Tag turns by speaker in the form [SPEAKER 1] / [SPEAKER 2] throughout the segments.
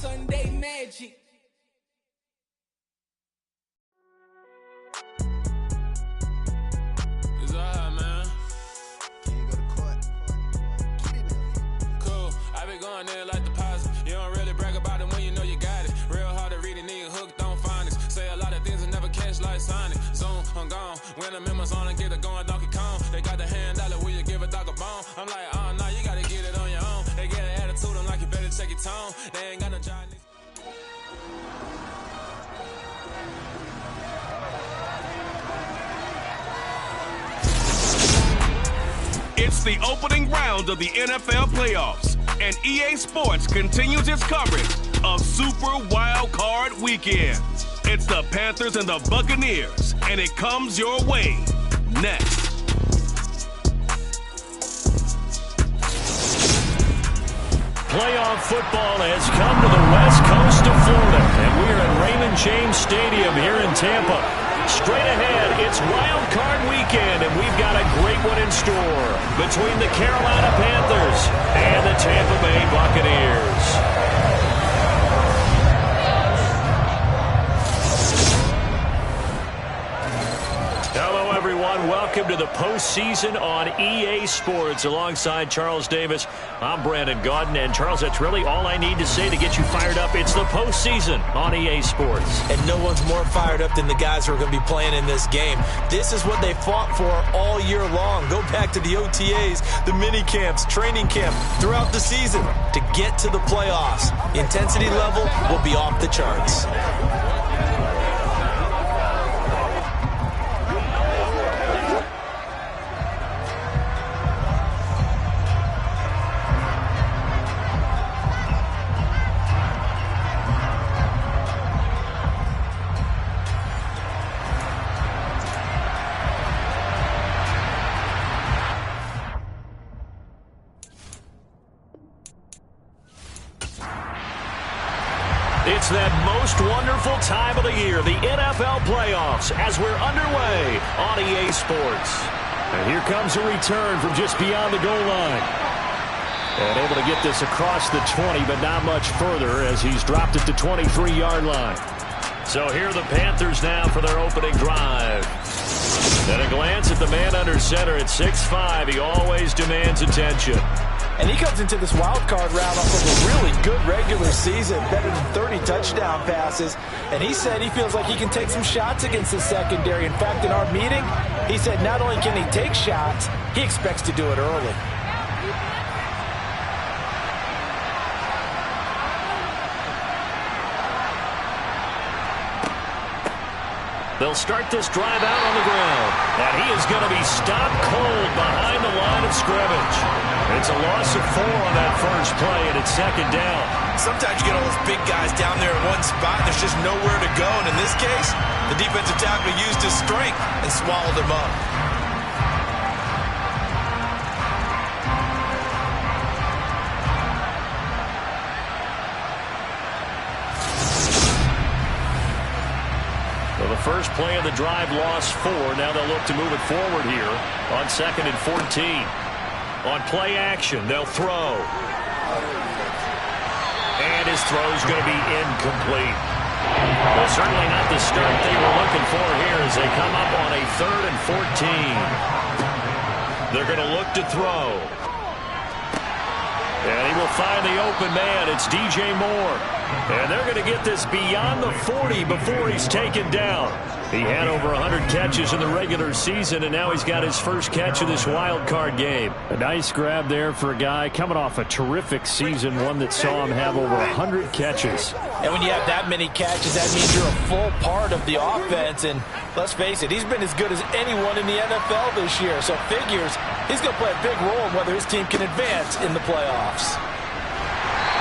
[SPEAKER 1] Sunday magic.
[SPEAKER 2] It's alright, man.
[SPEAKER 3] Can you go to court? Get in there.
[SPEAKER 2] Cool. I been going there like deposit. You don't really brag about it when you know you got it. Real hard to read a nigga hooked on phonics. Say a lot of things and never catch like Sonic. Zoom, I'm gone. When I'm in my zone, I get it going Donkey Kong. They got the hand dollar, will you give a dog a bone? I'm like, oh no, you gotta get it on your own. They get an attitude, I'm like, you better check your tone. They ain't got no job.
[SPEAKER 4] It's the opening round of the NFL playoffs, and EA Sports continues its coverage of Super Wild Card Weekend. It's the Panthers and the Buccaneers, and it comes your way next.
[SPEAKER 5] Playoff football has come to the west coast of Florida, and we're at Raymond James Stadium here in Tampa. Straight ahead, it's Wild Card Weekend, and we've got a great one in store between the Carolina Panthers and the Tampa Bay Buccaneers. Hello, everyone. Welcome to the postseason on EA Sports. Alongside Charles Davis, I'm Brandon Gaudin. And, Charles, that's really all I need to say to get you fired up. It's the postseason on EA Sports.
[SPEAKER 6] And no one's more fired up than the guys who are going to be playing in this game. This is what they fought for all year long. Go back to the OTAs, the mini camps, training camp, throughout the season to get to the playoffs. The intensity level will be off the charts.
[SPEAKER 5] It's that most wonderful time of the year, the NFL playoffs, as we're underway on EA Sports. And here comes a return from just beyond the goal line. And able to get this across the 20, but not much further as he's dropped it to 23-yard line. So here are the Panthers now for their opening drive. And a glance at the man under center at 6'5". He always demands attention.
[SPEAKER 6] And he comes into this wild card round off of a really good regular season, better than 30 touchdown passes. And he said he feels like he can take some shots against the secondary. In fact, in our meeting, he said not only can he take shots, he expects to do it early.
[SPEAKER 5] They'll start this drive out on the ground. And he is going to be stopped cold behind the line of scrimmage. It's a loss of 4 on that first play, and it's second down.
[SPEAKER 6] Sometimes you get all those big guys down there in one spot, and there's just nowhere to go. And in this case, the defensive tackle used his strength and swallowed him up.
[SPEAKER 5] Well, the first play of the drive lost 4. Now they'll look to move it forward here on 2nd and 14. On play action, they'll throw. And his throw's going to be incomplete. Well, certainly not the start they were looking for here as they come up on a 3rd and 14. They're going to look to throw. And he will find the open man. It's DJ Moore. And they're going to get this beyond the 40 before he's taken down. He had over 100 catches in the regular season, and now he's got his first catch of this wild card game. A nice grab there for a guy coming off a terrific season, one that saw him have over 100 catches.
[SPEAKER 6] And when you have that many catches, that means you're a full part of the offense. And let's face it, he's been as good as anyone in the NFL this year. So figures he's going to play a big role in whether his team can advance in the playoffs.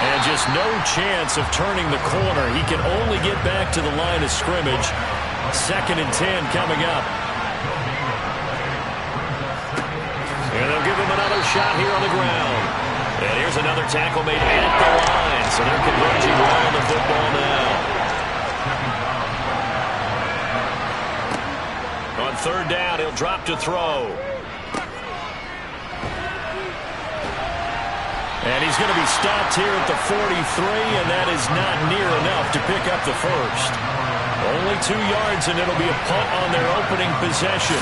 [SPEAKER 5] And just no chance of turning the corner. He can only get back to the line of scrimmage. 2nd and 10 coming up. And they'll give him another shot here on the ground. And here's another tackle made at the line. So they're converging well on the football now. On 3rd down, he'll drop to throw. And he's going to be stopped here at the 43, and that is not near enough to pick up the first. Only 2 yards, and it'll be a punt on their opening possession.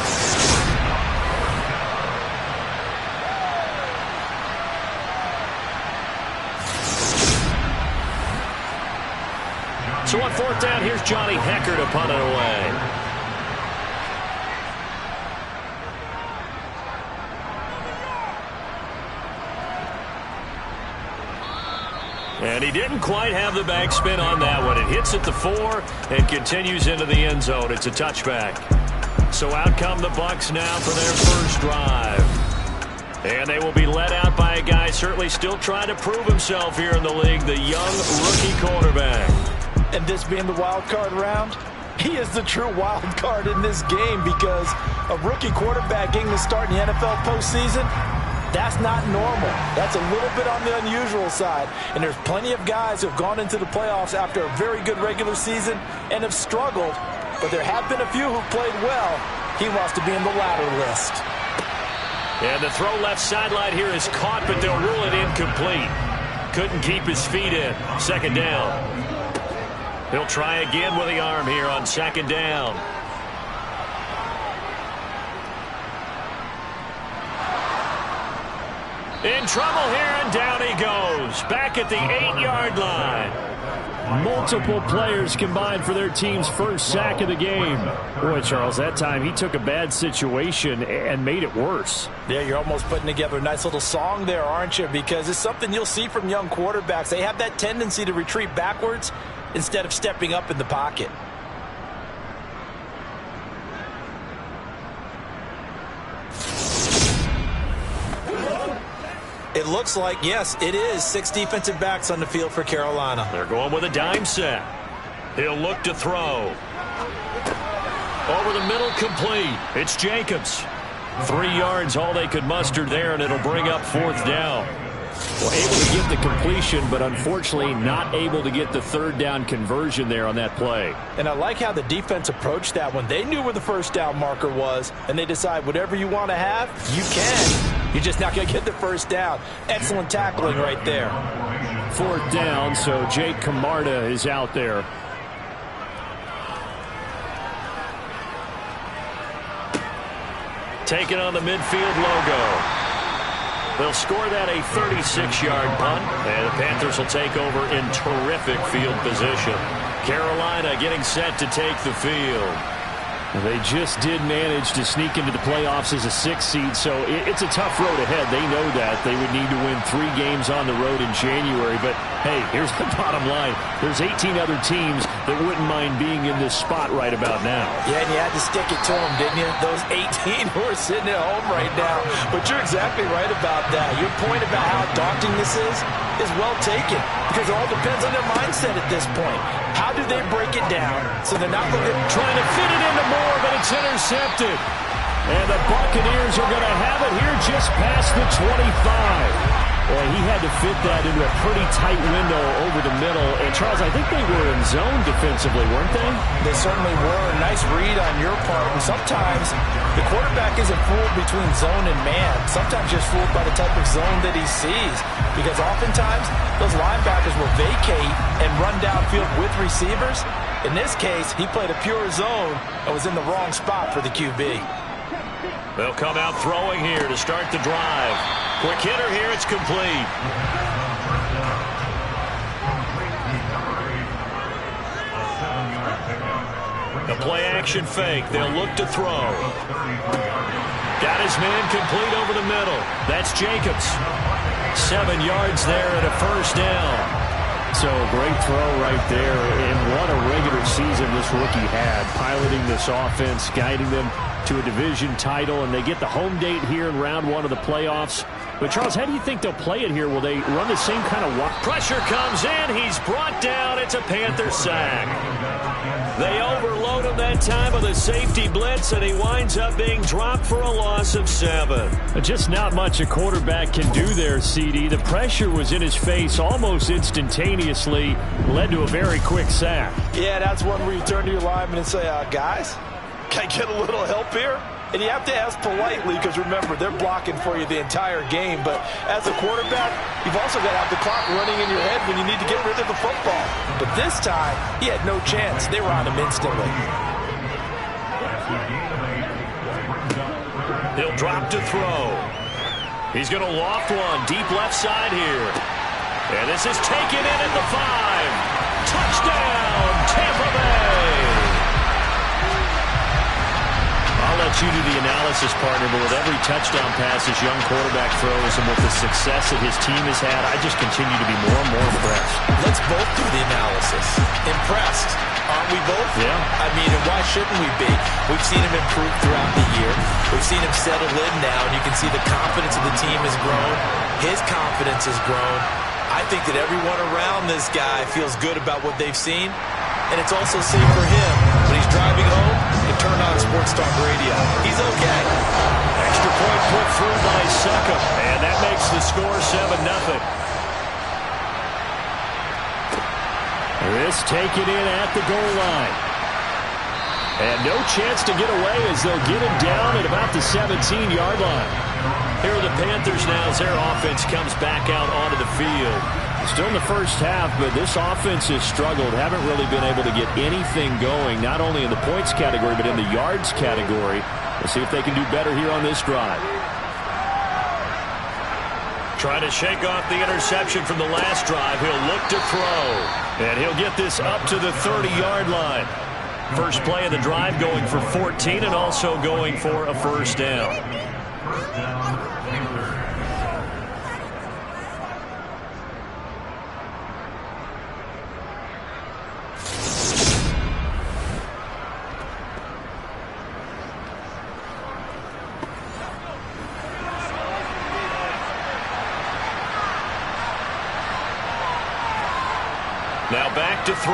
[SPEAKER 5] So on 4th down, here's Johnny Hecker to punt it away. And he didn't quite have the backspin on that one. It hits at the 4 and continues into the end zone. It's a touchback. So out come the Bucs now for their first drive. And they will be led out by a guy certainly still trying to prove himself here in the league, the young rookie quarterback.
[SPEAKER 6] And this being the wild card round, he is the true wild card in this game because a rookie quarterback getting to start in the NFL postseason, that's not normal. That's a little bit on the unusual side. And there's plenty of guys who have gone into the playoffs after a very good regular season and have struggled. But there have been a few who've played well. He wants to be in the latter list.
[SPEAKER 5] And the throw left sideline here is caught, but they'll rule it incomplete. Couldn't keep his feet in. 2nd down. He'll try again with the arm here on 2nd down. In trouble here, and down he goes. Back at the 8-yard line.
[SPEAKER 1] Multiple players combined for their team's first sack of the game. Boy, Charles, that time he took a bad situation and made it worse.
[SPEAKER 6] Yeah, you're almost putting together a nice little song there, aren't you? Because it's something you'll see from young quarterbacks. They have that tendency to retreat backwards instead of stepping up in the pocket. It looks like, yes, it is 6 defensive backs on the field for Carolina.
[SPEAKER 5] They're going with a dime set. He'll look to throw. Over the middle, complete. It's Jacobs. 3 yards, all they could muster there, and it'll bring up 4th down.
[SPEAKER 1] Well, able to get the completion, but unfortunately not able to get the 3rd down conversion there on that play.
[SPEAKER 6] And I like how the defense approached that one. They knew where the 1st down marker was, and they decide whatever you want to have, you can. You're just not going to get the 1st down. Excellent tackling right there.
[SPEAKER 1] 4th down, so Jake Camarda is out there.
[SPEAKER 5] Taking on the midfield logo. They'll score that a 36-yard punt, and the Panthers will take over in terrific field position. Carolina getting set to take the field.
[SPEAKER 1] They just did manage to sneak into the playoffs as a 6th seed, so it's a tough road ahead. They know that. They would need to win 3 games on the road in January. But, hey, here's the bottom line. There's 18 other teams that wouldn't mind being in this spot right about now.
[SPEAKER 6] Yeah, and you had to stick it to them, didn't you? Those 18 who are sitting at home right now. But you're exactly right about that. Your point about how daunting this is well taken because it all depends on their mindset at this point. How do they break it down so they're not looking
[SPEAKER 1] trying to fit it into Moore, but it's intercepted. And the Buccaneers are going to have it here just past the 25. Well, he had to fit that into a pretty tight window over the middle. And, Charles, I think they were in zone defensively, weren't they?
[SPEAKER 6] They certainly were. Nice read on your part. And sometimes the quarterback isn't fooled between zone and man. Sometimes just fooled by the type of zone that he sees. Because oftentimes those linebackers will vacate and run downfield with receivers. In this case, he played a pure zone and was in the wrong spot for the QB.
[SPEAKER 5] They'll come out throwing here to start the drive. Quick hitter here, it's complete. A play-action fake. They'll look to throw. Got his man complete over the middle. That's Jacobs. 7 yards there and a 1st down.
[SPEAKER 1] So great throw right there. And what a regular season this rookie had. Piloting this offense, guiding them to a division title, and they get the home date here in round 1 of the playoffs. But, Charles, how do you think they'll play it here? Will they run the same kind of walk?
[SPEAKER 5] Pressure comes in. He's brought down. It's a Panther sack. They overload him that time with a safety blitz, and he winds up being dropped for a loss of 7.
[SPEAKER 1] Just not much a quarterback can do there, CD. The pressure was in his face almost instantaneously, led to a very quick sack.
[SPEAKER 6] Yeah, that's one where you turn to your lineman and say, guys, can I get a little help here? And you have to ask politely because, remember, they're blocking for you the entire game. But as a quarterback, you've also got to have the clock running in your head when you need to get rid of the football. But this time, he had no chance. They were on him instantly.
[SPEAKER 5] He'll drop to throw. He's going to loft one deep left side here. And this is taken in at the 5. Touchdown, Tampa Bay. I'll let you do the analysis, partner, but with every touchdown pass this young quarterback throws and with the success that his team has had, I just continue to be more and more impressed.
[SPEAKER 6] Let's both do the analysis. Impressed. Aren't we both?
[SPEAKER 5] Yeah.
[SPEAKER 6] I mean, and why shouldn't we be? We've seen him improve throughout the year. We've seen him settle in now, and you can see the confidence of the team has grown. His confidence has grown. I think that everyone around this guy feels good about what they've seen, and it's also safe for him when he's driving home to turn on Sports Talk Radio. He's okay.
[SPEAKER 5] Extra point put through by Suckup, and that makes the score 7-0. This taken in at the goal line. And no chance to get away as they'll get him down at about the 17-yard line. Here are the Panthers now as their offense comes back out onto the field. Still in the first half, but this offense has struggled. Haven't really been able to get anything going, not only in the points category, but in the yards category. We'll see if they can do better here on this drive. Trying to shake off the interception from the last drive. He'll look to throw. And he'll get this up to the 30-yard line. First play of the drive going for 14 and also going for a first down. Now back to throw.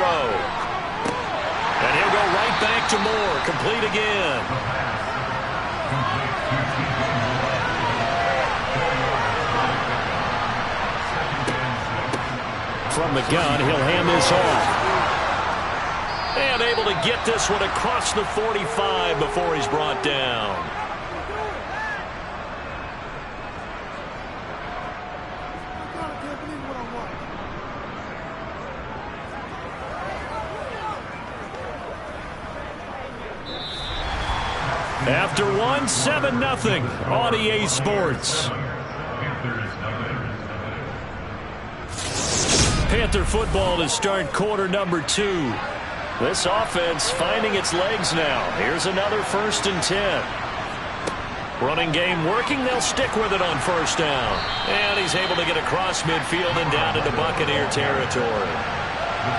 [SPEAKER 5] And he'll go right back to Moore. Complete again. From the gun, he'll hand this off. And able to get this one across the 45 before he's brought down. After 7-0 on EA Sports. Panther football to start quarter number 2. This offense finding its legs now. Here's another 1st and 10. Running game working. They'll stick with it on first down. And he's able to get across midfield and down into Buccaneer territory.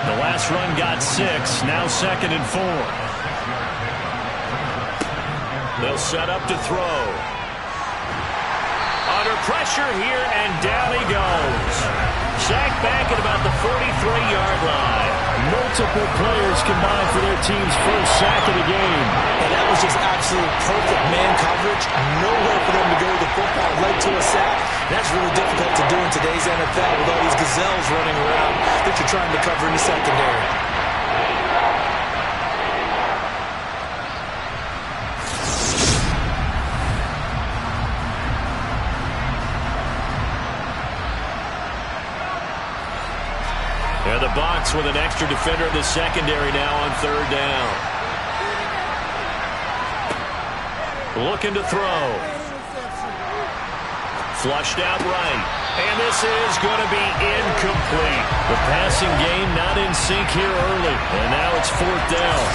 [SPEAKER 5] The last run got 6. Now 2nd and 4. They'll set up to throw. Under pressure here, and down he goes. Sacked back at about the 43-yard line.
[SPEAKER 1] Multiple players combined for their team's first sack of the game.
[SPEAKER 6] And that was just absolute perfect man coverage. Nowhere for them to go with the football. Led to a sack. That's really difficult to do in today's NFL with all these gazelles running around that you're trying to cover in the secondary.
[SPEAKER 5] And the box with an extra defender in the secondary now on 3rd down. Looking to throw. Flushed out right. And this is going to be incomplete. The passing game not in sync here early. And now it's 4th down.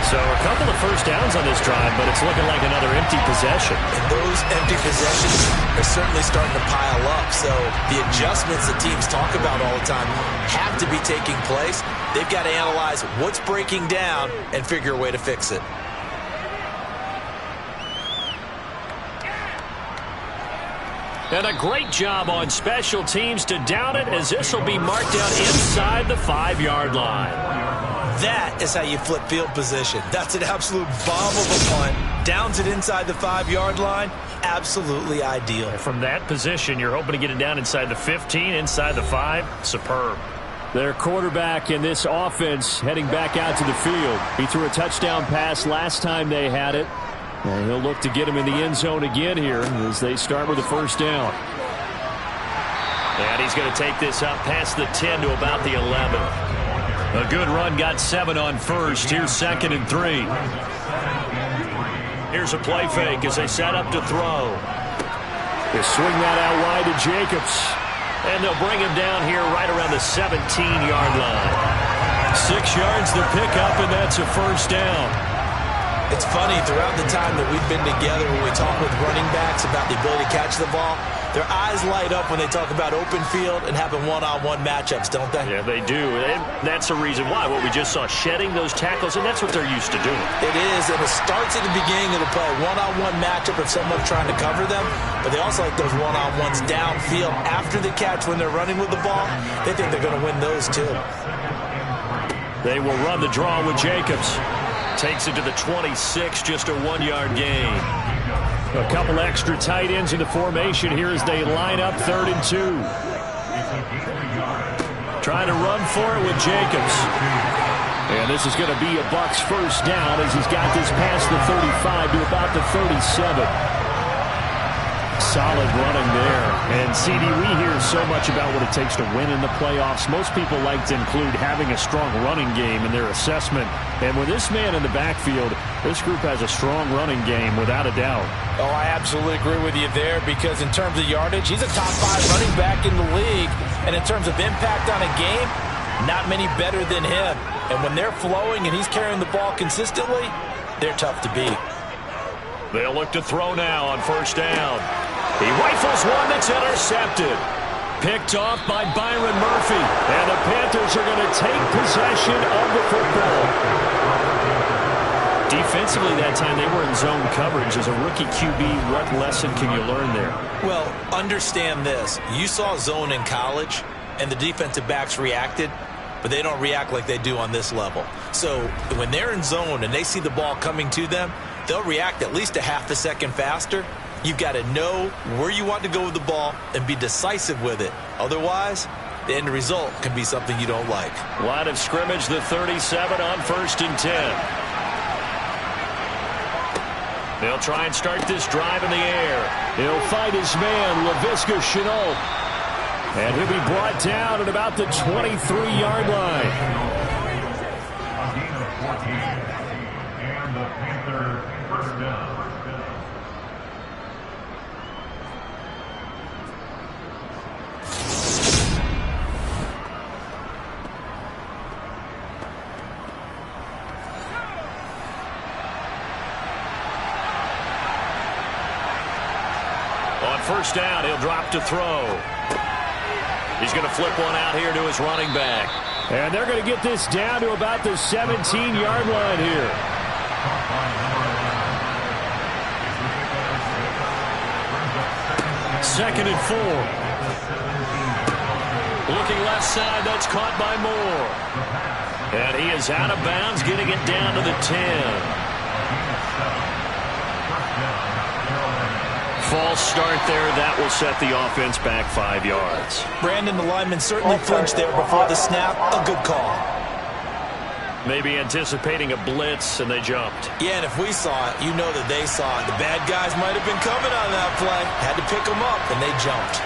[SPEAKER 5] So a couple of first downs on this drive, but it's looking like another empty possession.
[SPEAKER 6] And those empty possessions are certainly starting to pile up. So the adjustments that teams talk about all the time have to be taking place. They've got to analyze what's breaking down and figure a way to fix it.
[SPEAKER 5] And a great job on special teams to down it, as this will be marked out inside the 5-yard line.
[SPEAKER 6] That is how you flip field position. That's an absolute bomb of a punt. Downs it inside the 5-yard line. Absolutely ideal.
[SPEAKER 5] From that position, you're hoping to get it down inside the 15, inside the 5. Superb.
[SPEAKER 1] Their quarterback in this offense heading back out to the field. He threw a touchdown pass last time they had it. And he'll look to get him in the end zone again here as they start with a first down.
[SPEAKER 5] And he's going to take this up past the 10 to about the 11.
[SPEAKER 1] A good run, got 7 on first. Here's 2nd and 3.
[SPEAKER 5] Here's a play fake as they set up to throw.
[SPEAKER 1] They swing that out wide to Jacobs.
[SPEAKER 5] And they'll bring him down here right around the 17-yard line.
[SPEAKER 1] 6 yards to pick up, and that's a first down.
[SPEAKER 6] It's funny, throughout the time that we've been together, when we talk with running backs about the ability to catch the ball, their eyes light up when they talk about open field and having one-on-one matchups, don't they?
[SPEAKER 5] Yeah, they do. And that's the reason why. What we just saw, shedding those tackles, and that's what they're used to doing.
[SPEAKER 6] It is, and it starts at the beginning of the play. One-on-one matchup if someone's trying to cover them, but they also like those one-on-ones downfield after the catch when they're running with the ball. They think they're going to win those, too.
[SPEAKER 1] They will run the draw with Jacobs.
[SPEAKER 5] Takes it to the 26, just a 1-yard gain.
[SPEAKER 1] A couple extra tight ends in the formation here as they line up 3rd and 2. Trying to run for it with Jacobs. And this is going to be a Bucs first down as he's got this past the 35 to about the 37. Solid running there. And, CD, we hear so much about what it takes to win in the playoffs. Most people like to include having a strong running game in their assessment. And with this man in the backfield, this group has a strong running game without a doubt.
[SPEAKER 7] Oh, I absolutely agree with you there because in terms of yardage, he's a top 5 running back in the league. And in terms of impact on a game, not many better than him. And when they're flowing and he's carrying the ball consistently, they're tough to beat.
[SPEAKER 5] They'll look to throw now on first down. He rifles one that's intercepted.
[SPEAKER 1] Picked off by Byron Murphy. And the Panthers are going to take possession of the football. Defensively that time, they were in zone coverage. As a rookie QB, what lesson can you learn there?
[SPEAKER 6] Well, understand this. You saw zone in college, and the defensive backs reacted, but they don't react like they do on this level. So when they're in zone and they see the ball coming to them, they'll react at least a half a second faster. You've got to know where you want to go with the ball and be decisive with it. Otherwise, the end result can be something you don't like.
[SPEAKER 5] Line of scrimmage, the 37 on 1st and 10. They'll try and start this drive in the air.
[SPEAKER 1] He'll fight his man, Laviska Shenault. And he'll be brought down at about the 23-yard line.
[SPEAKER 8] A gain of 14. And the Panthers first down.
[SPEAKER 5] On first down, he'll drop to throw. He's going to flip one out here to his running back.
[SPEAKER 1] And they're going to get this down to about the 17-yard line here. 2nd and 4.
[SPEAKER 5] Looking left side, that's caught by Moore. And he is out of bounds, getting it down to the 10. False start there. That will set the offense back 5 yards.
[SPEAKER 6] Brandon, the lineman certainly flinched there before the snap. A good call.
[SPEAKER 5] Maybe anticipating a blitz, and they jumped.
[SPEAKER 6] Yeah, and if we saw it, you know that they saw it. The bad guys might have been coming on that play. Had to pick them up, and they jumped.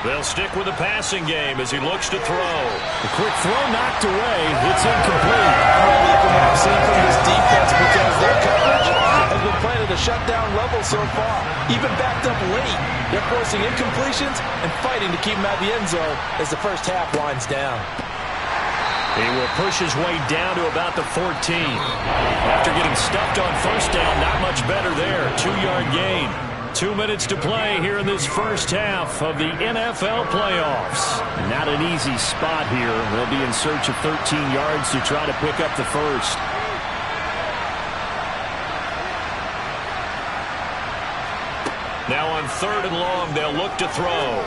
[SPEAKER 5] They'll stick with the passing game as he looks to throw.
[SPEAKER 1] The quick throw knocked away. It's incomplete.
[SPEAKER 7] Really from what I've seen from this defense because their coverage has been playing at a shutdown level so far. Even backed up late, they're forcing incompletions and fighting to keep them out of the end zone as the first half winds down.
[SPEAKER 1] He will push his way down to about the 14. After getting stuffed on first down, not much better there. 2-yard gain. 2 minutes to play here in this first half of the NFL playoffs. Not an easy spot here. They'll be in search of 13 yards to try to pick up the first.
[SPEAKER 5] Now on 3rd and long, they'll look to throw.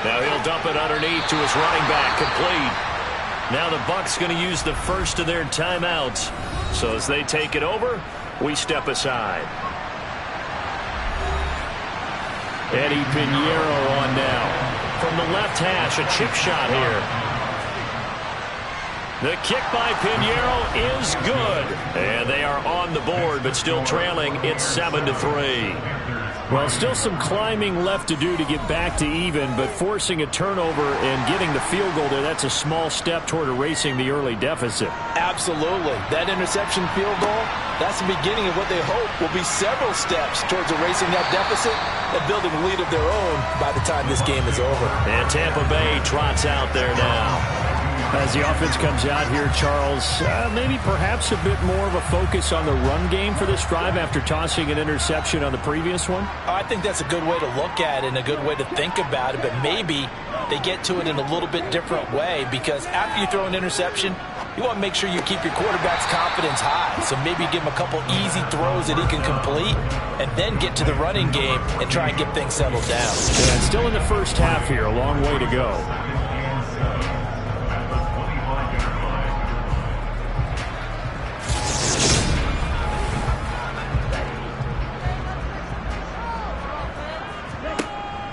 [SPEAKER 5] Now he'll dump it underneath to his running back, complete. Now the Bucs going to use the first of their timeouts. So as they take it over, we step aside.
[SPEAKER 1] Eddie Pinheiro on now.
[SPEAKER 5] From the left hash, a chip shot here. The kick by Pinheiro is good. And they are on the board, but still trailing. It's 7-3.
[SPEAKER 1] Well, still some climbing left to do to get back to even, but forcing a turnover and getting the field goal there, that's a small step toward erasing the early deficit.
[SPEAKER 7] Absolutely. That interception field goal, that's the beginning of what they hope will be several steps towards erasing that deficit and building a lead of their own by the time this game is over.
[SPEAKER 5] And Tampa Bay trots out there now.
[SPEAKER 1] As the offense comes out here, Charles, maybe perhaps a bit more of a focus on the run game for this drive after tossing an interception on the previous one?
[SPEAKER 7] I think that's a good way to look at it and a good way to think about it, but maybe they get to it in a little bit different way, because after you throw an interception, you want to make sure you keep your quarterback's confidence high. So maybe give him a couple easy throws that he can complete and then get to the running game and try and get things settled down.
[SPEAKER 1] Yeah, still in the first half here, a long way to go.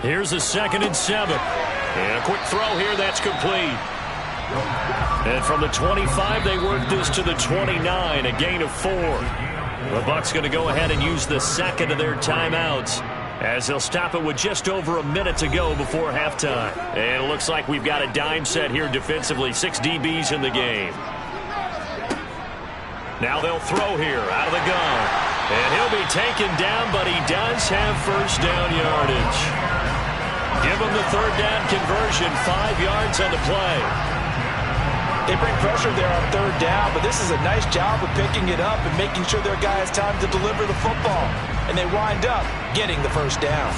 [SPEAKER 5] Here's a 2nd and 7. And a quick throw here, that's complete. And from the 25, they work this to the 29, a gain of 4. The Bucs going to go ahead and use the second of their timeouts, as they'll stop it with just over a minute to go before halftime. And it looks like we've got a dime set here defensively, 6 DBs in the game. Now they'll throw here out of the gun. And he'll be taken down, but he does have first down yardage. Give him the 3rd down conversion, 5 yards on the play.
[SPEAKER 7] They bring pressure there on 3rd down, but this is a nice job of picking it up and making sure their guy has time to deliver the football. And they wind up getting the first down.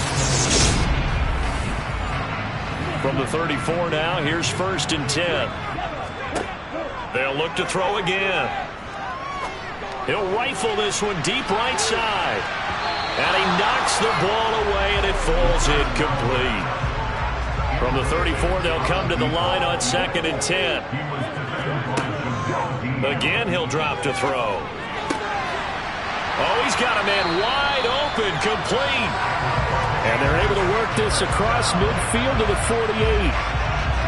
[SPEAKER 5] From the 34 now, here's 1st and 10. They'll look to throw again. He'll rifle this one deep right side. And he knocks the ball away, and it falls incomplete. From the 34, they'll come to the line on 2nd and 10. Again, he'll drop to throw. Oh, he's got a man wide open, complete.
[SPEAKER 1] And they're able to work this across midfield to the 48.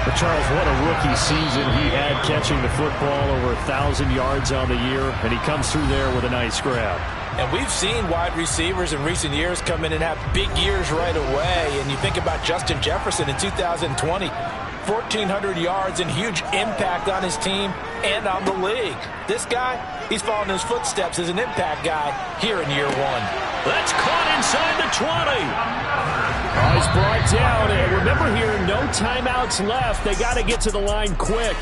[SPEAKER 1] But Charles, what a rookie season he had, catching the football over 1,000 yards on the year, and he comes through there with a nice grab.
[SPEAKER 7] And we've seen wide receivers in recent years come in and have big years right away. And you think about Justin Jefferson in 2020, 1,400 yards and huge impact on his team and on the league. This guy, he's following his footsteps as an impact guy here in year 1.
[SPEAKER 5] That's caught inside the 20.
[SPEAKER 1] Oh, he's brought down. And remember here, no timeouts left. They got to get to the line quick.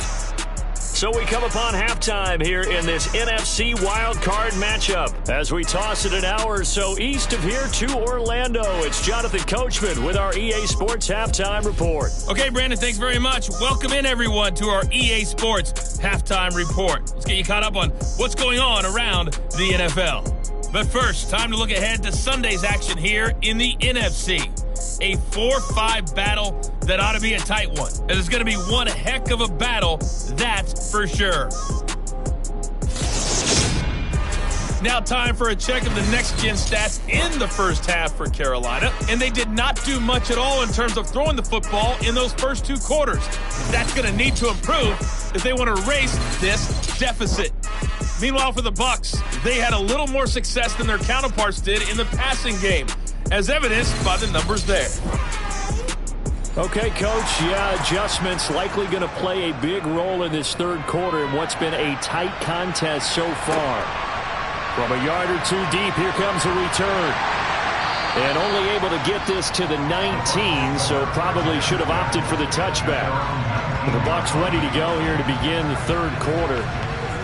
[SPEAKER 5] So we come upon halftime here in this NFC wildcard matchup as we toss it an hour or so east of here to Orlando. It's Jonathan Coachman with our EA Sports Halftime Report.
[SPEAKER 9] Okay, Brandon, thanks very much. Welcome in, everyone, to our EA Sports Halftime Report. Let's get you caught up on what's going on around the NFL. But first, time to look ahead to Sunday's action here in the NFC. A 4-5 battle that ought to be a tight one. And it's going to be one heck of a battle, that's for sure. Now time for a check of the next-gen stats in the first half for Carolina. And they did not do much at all in terms of throwing the football in those first 2 quarters. That's going to need to improve if they want to erase this deficit. Meanwhile, for the Bucs, they had a little more success than their counterparts did in the passing game, as evidenced by the numbers there.
[SPEAKER 1] Okay, Coach, adjustments likely going to play a big role in this 3rd quarter in what's been a tight contest so far. From a yard or 2 deep, here comes a return. And only able to get this to the 19, so probably should have opted for the touchback. The Bucs ready to go here to begin the 3rd quarter.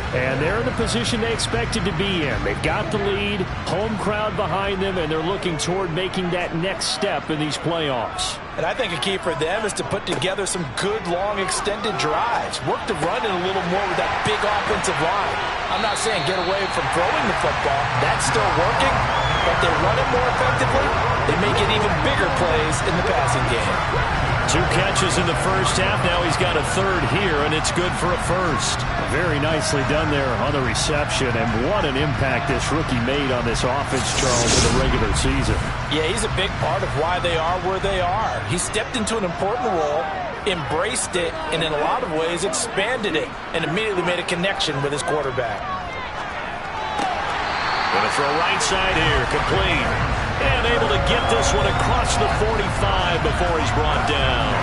[SPEAKER 1] And they're in the position they expected to be in. They've got the lead, home crowd behind them, and they're looking toward making that next step in these playoffs.
[SPEAKER 7] And I think a key for them is to put together some good, long, extended drives. Work the run in a little more with that big offensive line. I'm not saying get away from throwing the football. That's still working. But they run it more effectively, they may get even bigger plays in the passing game.
[SPEAKER 1] 2 catches in the first half. Now he's got a third here, and it's good for a first. Very nicely done there on the reception, and what an impact this rookie made on this offense, Charles, in the regular season.
[SPEAKER 7] Yeah, he's a big part of why they are where they are. He stepped into an important role, embraced it, and in a lot of ways expanded it, and immediately made a connection with his quarterback.
[SPEAKER 5] Going to throw right side here, complete. And able to get this one across the 45 before he's brought down.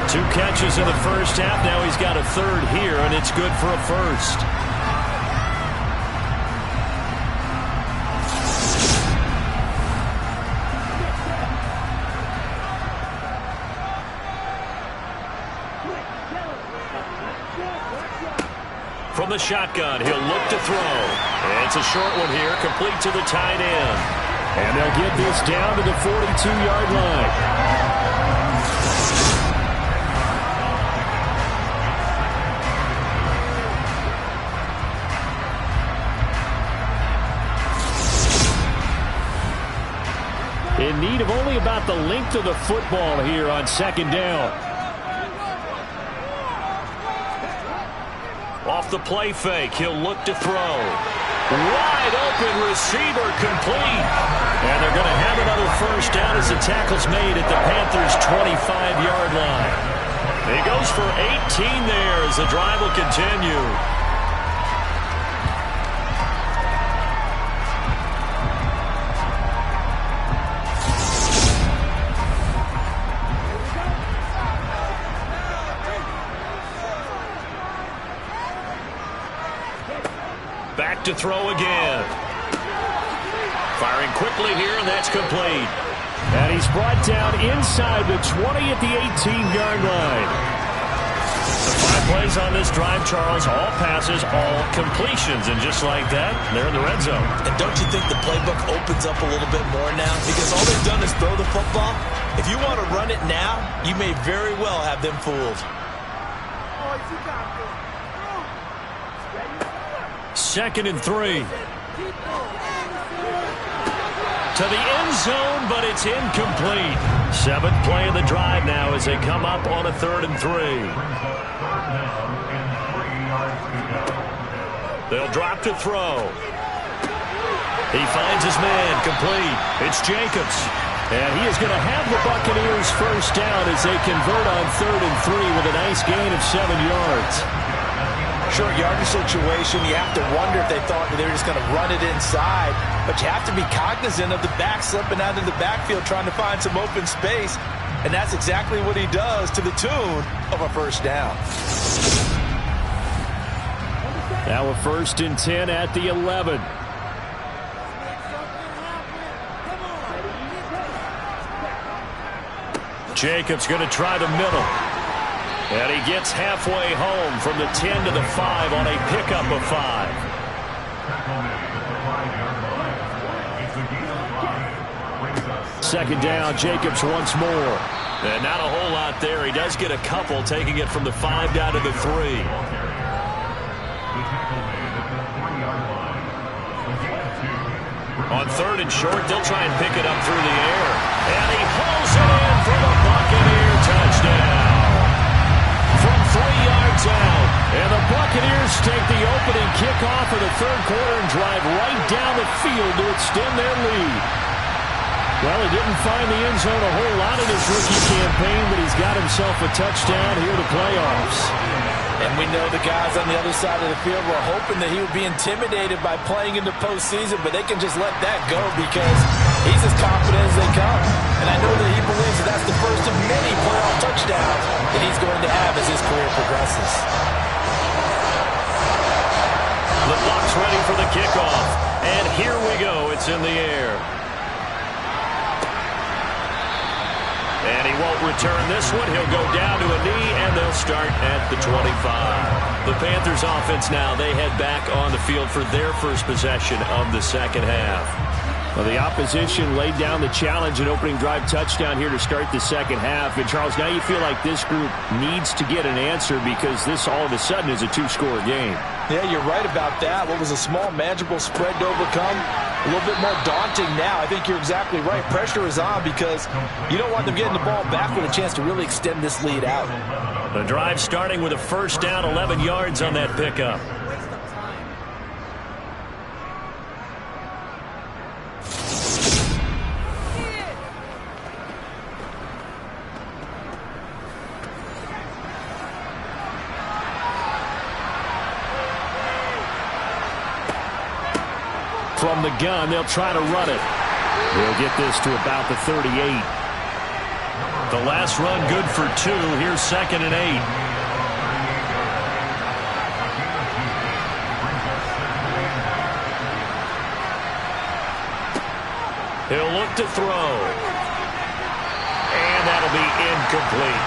[SPEAKER 1] 2 catches in the first half. Now he's got a third here, and it's good for a first.
[SPEAKER 5] From the shotgun, he'll look to throw. It's a short one here, complete to the tight end.
[SPEAKER 1] And they'll get this down to the 42-yard line. In need of only about the length of the football here on second down.
[SPEAKER 5] Off the play fake, he'll look to throw. Wide open receiver, complete.
[SPEAKER 1] And they're going to have another first down as the tackle's made at the Panthers' 25-yard line.
[SPEAKER 5] He goes for 18 there as the drive will continue. Back to throw again. Firing quickly here, and that's complete.
[SPEAKER 1] And he's brought down inside the 20 at the 18-yard line.
[SPEAKER 5] The 5 plays on this drive, Charles, all passes, all completions. And just like that, they're in the red zone.
[SPEAKER 6] And don't you think the playbook opens up a little bit more now? Because all they've done is throw the football. If you want to run it now, you may very well have them fooled.
[SPEAKER 1] 2nd and 3.
[SPEAKER 5] To the end zone, but it's incomplete. 7th play of the drive now as they come up on a 3rd and 3. They'll drop to throw. He finds his man, complete. It's Jacobs.
[SPEAKER 1] And he is going to have the Buccaneers first down as they convert on 3rd and 3 with a nice gain of 7 yards.
[SPEAKER 7] Short yardage situation, you have to wonder if they thought they were just going to run it inside. But you have to be cognizant of the back slipping out of the backfield trying to find some open space. And that's exactly what he does to the tune of a first down.
[SPEAKER 1] Now a 1st and 10 at the 11.
[SPEAKER 5] Jacobs going to try the middle. And he gets halfway home from the 10 to the 5 on a pickup of 5.
[SPEAKER 1] Second down, Jacobs once more.
[SPEAKER 5] And not a whole lot there. He does get a couple, taking it from the 5 down to the 3. On 3rd and short, they'll try and pick it up through the air. And he hauls it in for the Buccaneer touchdown. From 3 yards out.
[SPEAKER 1] And the Buccaneers take the opening kickoff of the 3rd quarter and drive right down the field to extend their lead. Well, he didn't find the end zone a whole lot in his rookie campaign, but he's got himself a touchdown here in the playoffs.
[SPEAKER 7] And we know the guys on the other side of the field were hoping that he would be intimidated by playing in the postseason, but they can just let that go because he's as confident as they come. And I know that he believes that that's the first of many playoff touchdowns that he's going to have as his career progresses.
[SPEAKER 5] The Bucs ready for the kickoff. And here we go. It's in the air. And he won't return this one. He'll go down to a knee, and they'll start at the 25. The Panthers offense now, they head back on the field for their first possession of the second half.
[SPEAKER 1] Well, the opposition laid down the challenge and opening drive touchdown here to start the second half. And, Charles, now you feel like this group needs to get an answer because this all of a sudden is a 2-score game.
[SPEAKER 7] Yeah, you're right about that. What was a small, manageable spread to overcome a little bit more daunting now. I think you're exactly right. Pressure is on because you don't want them getting the ball back with a chance to really extend this lead out.
[SPEAKER 5] The drive starting with a first down, 11 yards on that pickup.
[SPEAKER 1] From the gun, they'll try to run it. They'll get this to about the 38. The last run good for 2. Here's 2nd and 8.
[SPEAKER 5] He'll look to throw. And that'll be incomplete.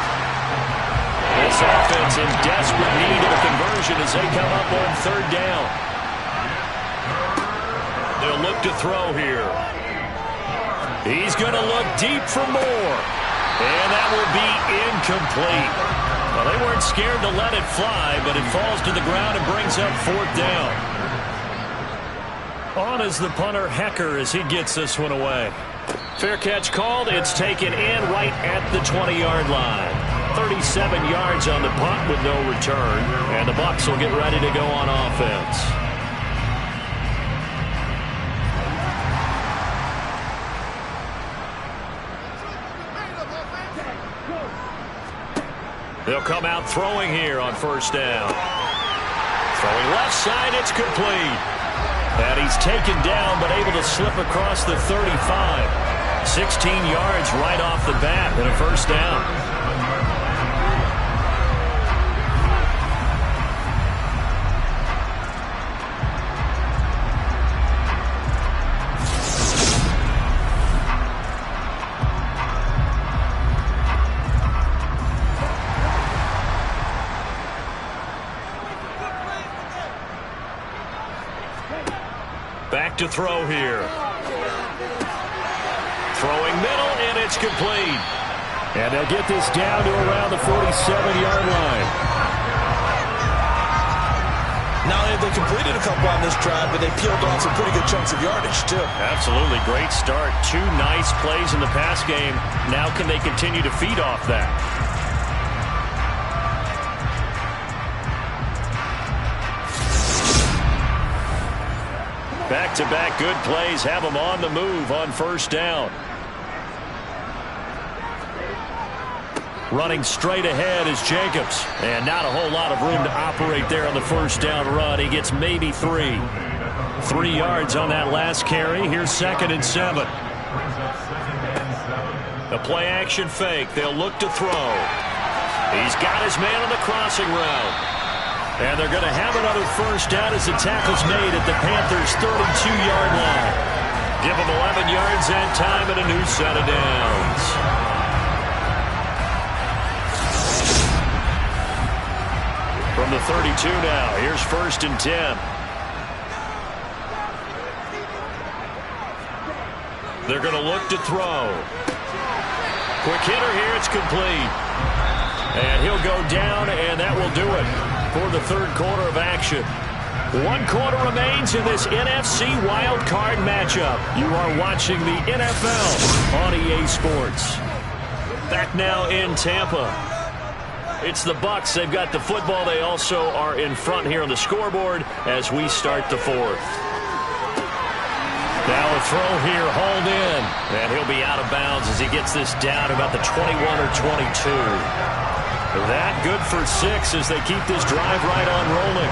[SPEAKER 5] This offense in desperate need of a conversion as they come up on 3rd down. They'll look to throw here. He's going to look deep for more. And that will be incomplete. Well, they weren't scared to let it fly, but it falls to the ground and brings up 4th down. On is the punter, Hecker, as he gets this one away. Fair catch called. It's taken in right at the 20-yard line. 37 yards on the punt with no return. And the Bucs will get ready to go on offense. They'll come out throwing here on 1st down. Throwing left side, it's complete. And he's taken down, but able to slip across the 35. 16 yards right off the bat and a 1st down. Back to throw here. Throwing middle, and it's complete.
[SPEAKER 1] And they'll get this down to around the 47-yard line.
[SPEAKER 6] Not only have they completed a couple on this drive, but they peeled off some pretty good chunks of yardage, too.
[SPEAKER 5] Absolutely. Great start. 2 nice plays in the pass game. Now can they continue to feed off that? Back-to-back good plays have them on the move on 1st down. Running straight ahead is Jacobs. And not a whole lot of room to operate there on the 1st down run. He gets maybe 3. 3 yards on that last carry. Here's 2nd and 7. A play-action fake. They'll look to throw. He's got his man on the crossing route. And they're going to have another 1st down as the tackle's made at the Panthers' 32-yard line. Give them 11 yards that time and a new set of downs. From the 32 now, here's 1st and 10. They're going to look to throw. Quick hitter here, it's complete. And he'll go down, and that will do it for the 3rd quarter of action. 1 quarter remains in this NFC Wild Card matchup. You are watching the NFL on EA Sports. Back now in Tampa. It's the Bucs. They've got the football. They also are in front here on the scoreboard as we start the 4th. Now a throw here, hauled in. And he'll be out of bounds as he gets this down about the 21 or 22. That good for 6 as they keep this drive right on rolling.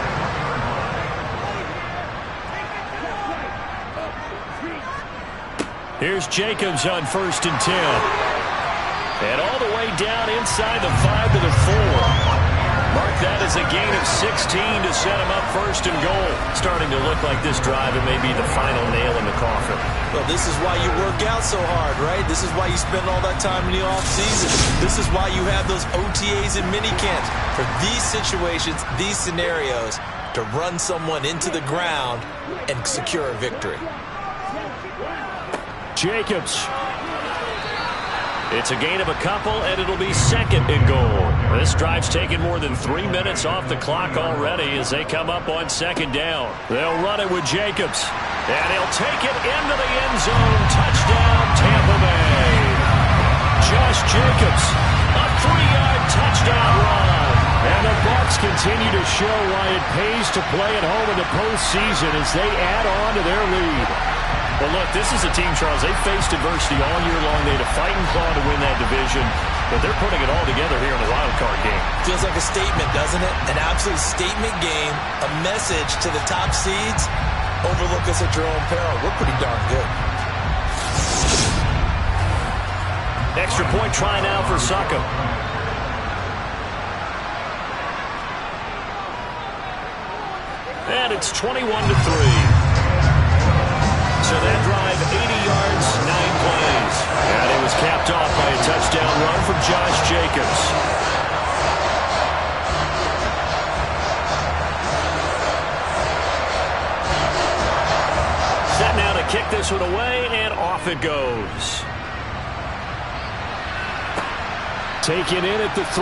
[SPEAKER 5] Here's Jacobs on 1st and 10. And all the way down inside the 5 to the 4. Mark that as a gain of 16 to set him up 1st and goal. Starting to look like this drive, it may be the final nail in the coffin.
[SPEAKER 6] Well, this is why you work out so hard, right? This is why you spend all that time in the offseason. This is why you have those OTAs and minicamps. For these situations, these scenarios, to run someone into the ground and secure a victory.
[SPEAKER 1] Jacobs.
[SPEAKER 5] It's a gain of a couple, and it'll be 2nd and goal. This drive's taken more than 3 minutes off the clock already as they come up on 2nd down. They'll run it with Jacobs, and he'll take it into the end zone. Touchdown, Tampa Bay. Josh Jacobs, a 3-yard touchdown run. And the Bucs continue to show why it pays to play at home in the postseason as they add on to their lead. Well, look, this is a team, Charles, they faced adversity all year long. They had to fight and claw to win that division, but they're putting it all together here in the wild card game.
[SPEAKER 6] Feels like a statement, doesn't it? An absolute statement game, a message to the top seeds. Overlook us at your own peril. We're pretty darn good.
[SPEAKER 5] Extra point try now for Suckup. And it's 21-3. So that drive, 80 yards, 9 plays. And it was capped off by a touchdown run from Josh Jacobs. Set now to kick this one away, and off it goes. Taken in at the 3.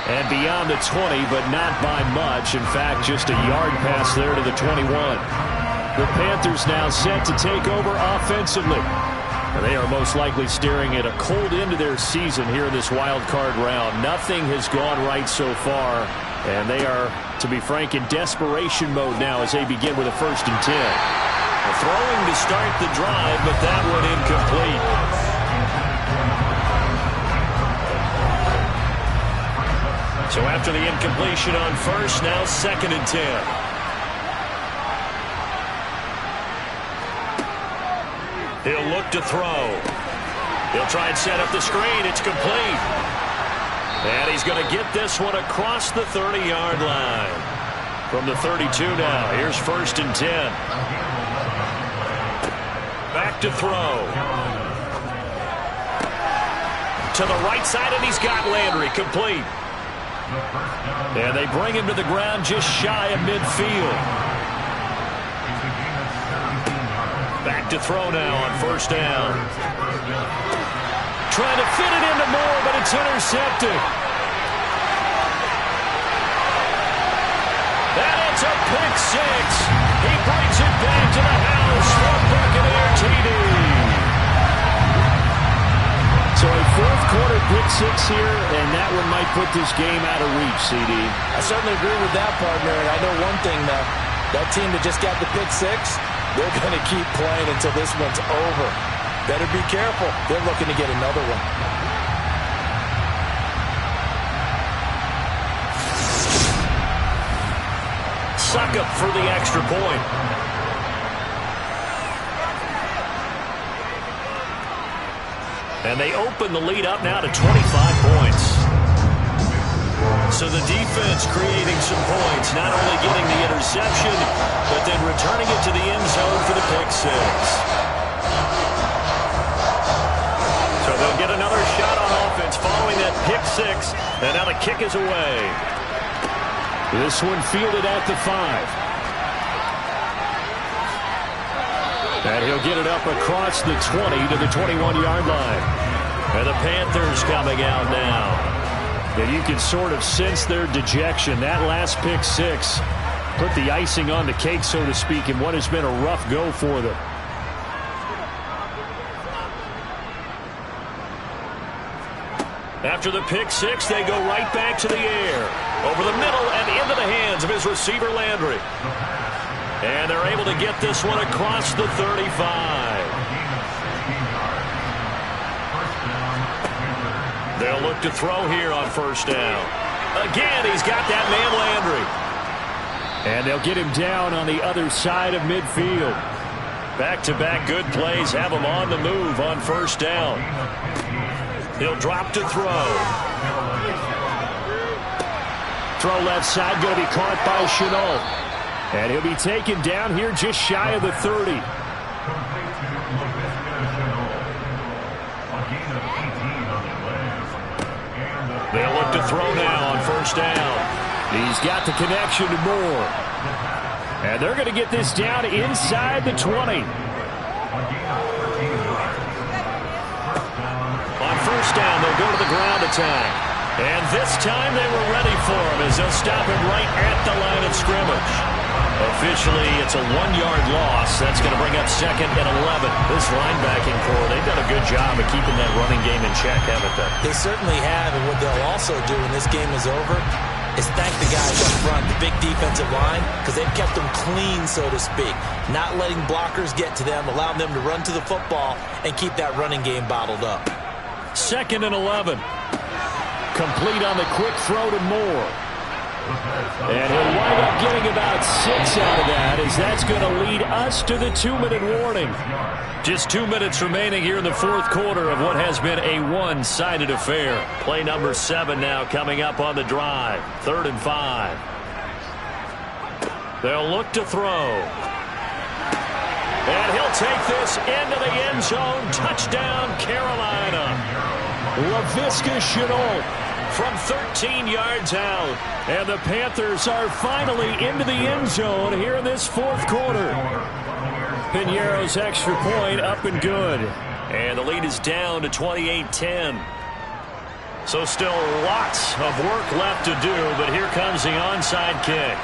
[SPEAKER 5] And beyond the 20, but not by much. In fact, just a yard pass there to the 21. The Panthers now set to take over offensively. And they are most likely staring at a cold end to their season here in this wild card round. Nothing has gone right so far. And they are, to be frank, in desperation mode now as they begin with a 1st and 10. Throwing to start the drive, but that one incomplete. So after the incompletion on 1st, now 2nd and 10. He'll look to throw. He'll try and set up the screen. It's complete. And he's going to get this one across the 30-yard line. From the 32 now. Here's 1st and 10. Back to throw. To the right side, and he's got Landry. Complete. And they bring him to the ground just shy of midfield. Back to throw now on 1st down. Trying to fit it into Moore, but it's intercepted. And it's a pick 6. He brings it back to the house for Buccaneer TD. So a 4th-quarter pick 6 here, and that one might put this game out of reach, CD.
[SPEAKER 7] I certainly agree with that, partner. And I know one thing, though. That team that just got the pick 6, they're going to keep playing until this one's over. Better be careful. They're looking to get another one.
[SPEAKER 5] Suckup for the extra point. And they open the lead up now to 25 points. So the defense creating some points, not only getting the interception, but then returning it to the end zone for the pick 6. So they'll get another shot on offense following that pick 6, and now the kick is away.
[SPEAKER 1] This one fielded at the 5. And he'll get it up across the 20 to the 21-yard line. And the Panthers coming out now. And you can sort of sense their dejection. That last pick 6 put the icing on the cake, so to speak, in what has been a rough go for them.
[SPEAKER 5] After the pick 6, they go right back to the air. Over the middle and into the hands of his receiver, Landry. And they're able to get this one across the 35. They'll look to throw here on 1st down. Again, he's got that man Landry.
[SPEAKER 1] And they'll get him down on the other side of midfield.
[SPEAKER 5] Back-to-back good plays have him on the move on 1st down. He'll drop to throw.
[SPEAKER 1] Throw left side, going to be caught by Chenault. And he'll be taken down here just shy of the 30.
[SPEAKER 5] They'll look to throw now on 1st down.
[SPEAKER 1] He's got the connection to Moore. And they're going to get this down inside the 20.
[SPEAKER 5] they'll go to the ground attack. And this time they were ready for him as they'll stop him right at the line of scrimmage. Officially, it's a 1-yard loss. That's going to bring up 2nd and 11. This linebacking core, they've done a good job of keeping that running game in check, haven't they?
[SPEAKER 6] They certainly have, and what they'll also do when this game is over is thank the guys up front, the big defensive line, because they've kept them clean, so to speak. Not letting blockers get to them, allowing them to run to the football and keep that running game bottled up.
[SPEAKER 5] 2nd and 11. Complete on the quick throw to Moore. And he'll wind up getting about 6 out of that, as that's going to lead us to the 2-minute warning. Just 2 minutes remaining here in the 4th quarter of what has been a one-sided affair. Play number 7 now coming up on the drive. 3rd and 5. They'll look to throw. And he'll take this into the end zone. Touchdown, Carolina. Laviska Shenault from 13 yards out. And the Panthers are finally into the end zone here in this 4th quarter. Piñeiro's extra point up and good. And the lead is down to 28-10. So still lots of work left to do, but here comes the onside kick.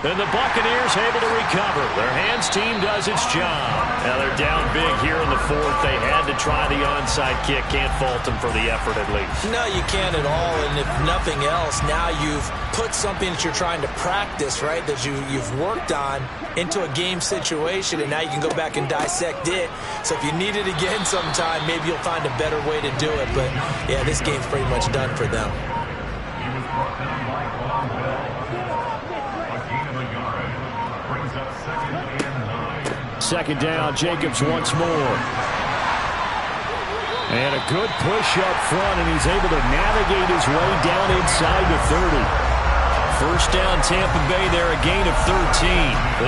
[SPEAKER 5] And the Buccaneers able to recover. Their hands team does its job. Now they're down big here in the 4th. They had to try the onside kick. Can't fault them for the effort at least.
[SPEAKER 6] No, you can't at all. And if nothing else, now you've put something that you're trying to practice, right, that you've worked on into a game situation, and now you can go back and dissect it. So if you need it again sometime, maybe you'll find a better way to do it. But, yeah, this game's pretty much done for them.
[SPEAKER 5] Second down, Jacobs once more. And a good push up front, and he's able to navigate his way down inside the 30. First down, Tampa Bay there, a gain of 13.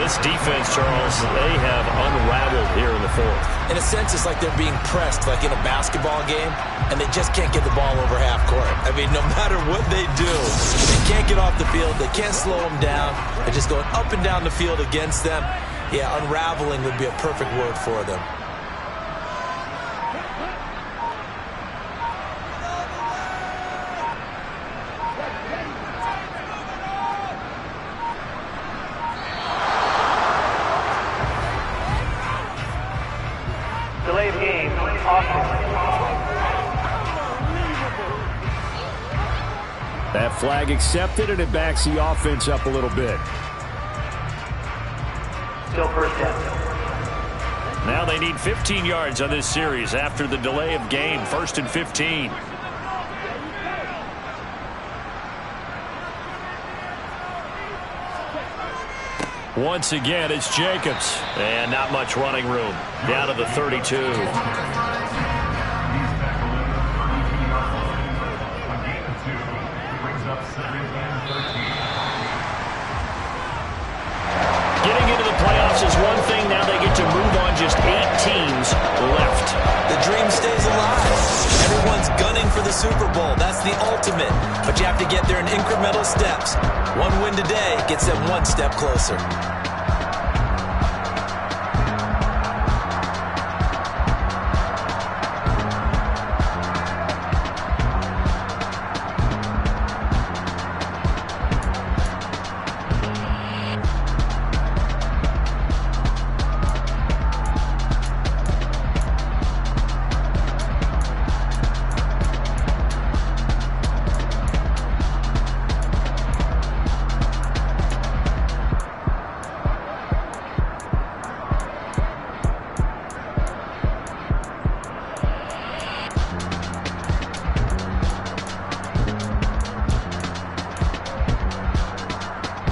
[SPEAKER 5] This defense, Charles, they have unraveled here in the 4th.
[SPEAKER 6] In a sense, it's like they're being pressed, like in a basketball game, and they just can't get the ball over half court. I mean, no matter what they do, they can't get off the field. They can't slow them down. They're just going up and down the field against them. Yeah, unraveling would be a perfect word for them.
[SPEAKER 10] Delayed game, Austin.
[SPEAKER 5] That flag accepted, and it backs the offense up a little bit.
[SPEAKER 10] Still first down.
[SPEAKER 5] Now they need 15 yards on this series after the delay of game. 1st and 15. Once again, it's Jacobs. And not much running room. Down to the 32. Getting into the playoffs is one thing. Now they get to move on. Just 8 teams left.
[SPEAKER 6] The dream stays alive. Everyone's gunning for the Super Bowl. That's the ultimate. But you have to get there in incremental steps. One win today gets them one step closer.